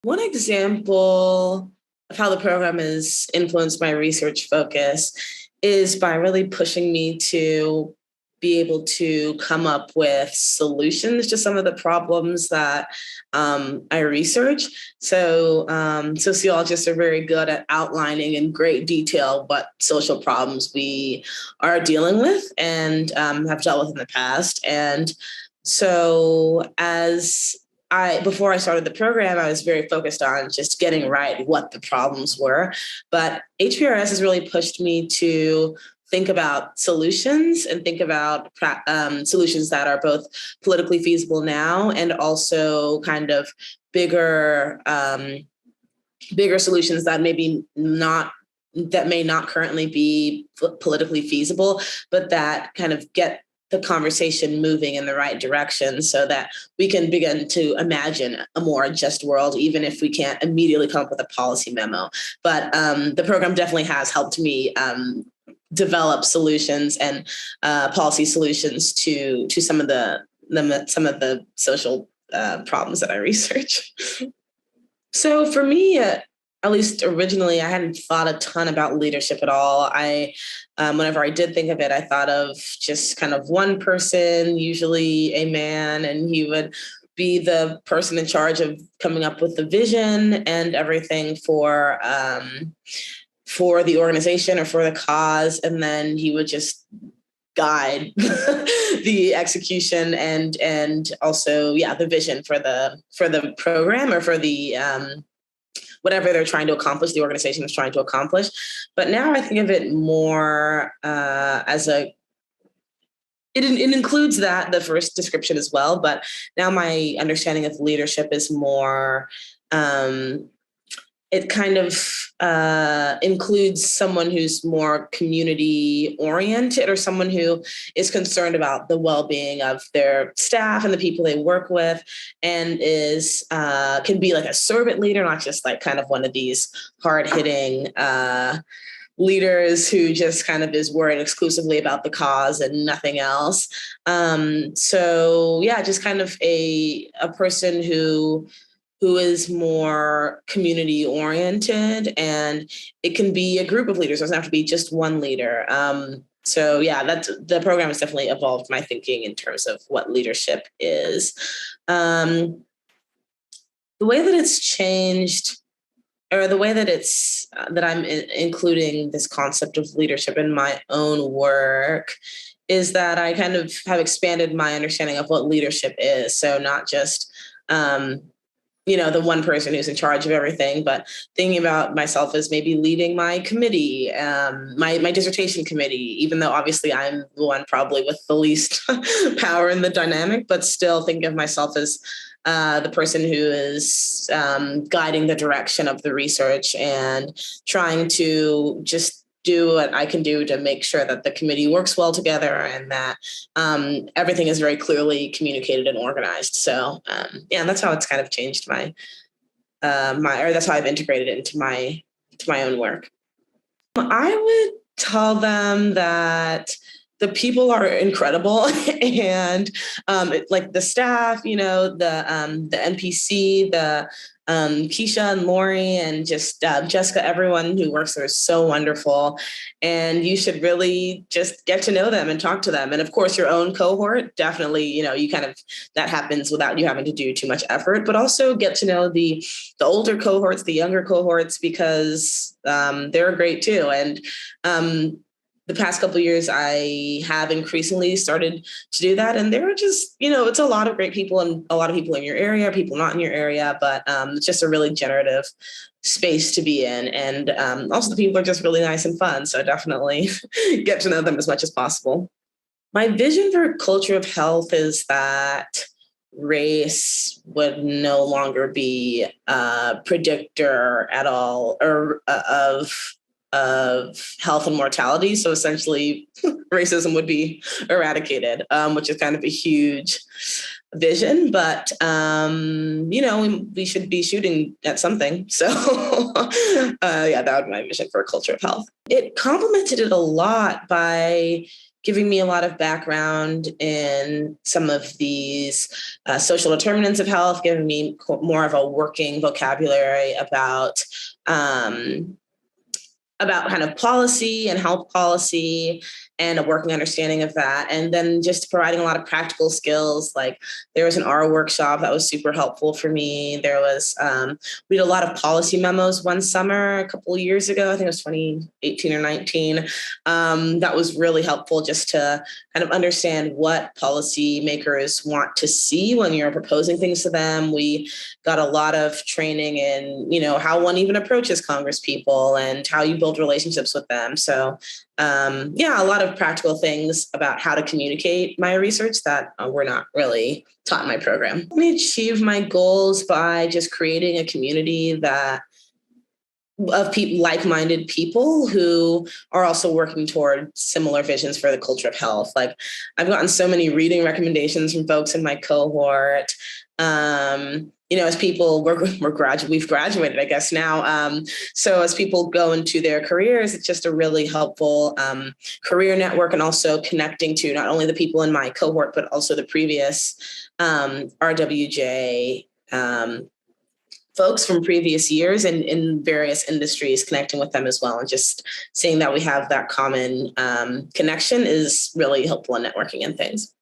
One example of how the program has influenced my research focus is by really pushing me to be able to come up with solutions to some of the problems that I research. So sociologists are very good at outlining in great detail what social problems we are dealing with and have dealt with in the past. And so as before I started the program, I was very focused on just getting right what the problems were. But HPRS has really pushed me to think about solutions and think about solutions that are both politically feasible now and also kind of bigger, bigger solutions that maybe not that may not currently be politically feasible, but that kind of get the conversation moving in the right direction so that we can begin to imagine a more just world, even if we can't immediately come up with a policy memo. But the program definitely has helped me develop solutions and policy solutions to some of the social problems that I research. So for me, at least originally, I hadn't thought a ton about leadership at all. Whenever I did think of it, I thought of just kind of one person, usually a man, and he would be the person in charge of coming up with the vision and everything for the organization or for the cause, and then he would just guide the execution and also the vision for the program or for the whatever they're trying to accomplish, the organization is trying to accomplish. But now I think of it more as it includes the first description as well, but now my understanding of leadership is more it kind of includes someone who's more community oriented or someone who is concerned about the well-being of their staff and the people they work with, and is can be like a servant leader, not just like kind of one of these hard-hitting leaders who just kind of is worried exclusively about the cause and nothing else. Just kind of a person who is more community oriented, and it can be a group of leaders. It doesn't have to be just one leader. That's the program has definitely evolved my thinking in terms of what leadership is. The way that it's changed, or the way that it's that I'm including this concept of leadership in my own work, is that I kind of have expanded my understanding of what leadership is. So not just the one person who's in charge of everything, but thinking about myself as maybe leading my committee, my dissertation committee, even though obviously I'm the one probably with the least power in the dynamic, but still thinking of myself as the person who is guiding the direction of the research and trying to just do what I can do to make sure that the committee works well together and that everything is very clearly communicated and organized. So that's how it's kind of changed that's how I've integrated it into my own work. I would tell them that the people are incredible and like the staff, the NPC, the Keisha and Lori and just Jessica, everyone who works there is so wonderful. And you should really just get to know them and talk to them. And of course, your own cohort, definitely, you kind of, that happens without you having to do too much effort, but also get to know the older cohorts, the younger cohorts, because they're great too. And the past couple of years, I have increasingly started to do that. And there are just, it's a lot of great people and a lot of people in your area, people not in your area, but it's just a really generative space to be in. And also the people are just really nice and fun. So definitely get to know them as much as possible. My vision for a culture of health is that race would no longer be a predictor at all or of health and mortality. So essentially racism would be eradicated, which is kind of a huge vision, but we should be shooting at something. So that would be my vision for a culture of health. It complemented it a lot by giving me a lot of background in some of these social determinants of health, giving me more of a working vocabulary about kind of policy and health policy and a working understanding of that. And then just providing a lot of practical skills. Like there was an R workshop that was super helpful for me. There was, we did a lot of policy memos one summer a couple of years ago. I think it was 2018 or 19. That was really helpful just to kind of understand what policymakers want to see when you're proposing things to them. We got a lot of training in, how one even approaches Congress people and how you build relationships with them. So a lot of practical things about how to communicate my research that were not really taught in my program. Let me achieve my goals by just creating a community of like-minded people who are also working toward similar visions for the culture of health. Like I've gotten so many reading recommendations from folks in my cohort. As people we've graduated, I guess now. So as people go into their careers, it's just a really helpful career network, and also connecting to not only the people in my cohort, but also the previous RWJ folks from previous years and in various industries, connecting with them as well. And just seeing that we have that common connection is really helpful in networking and things.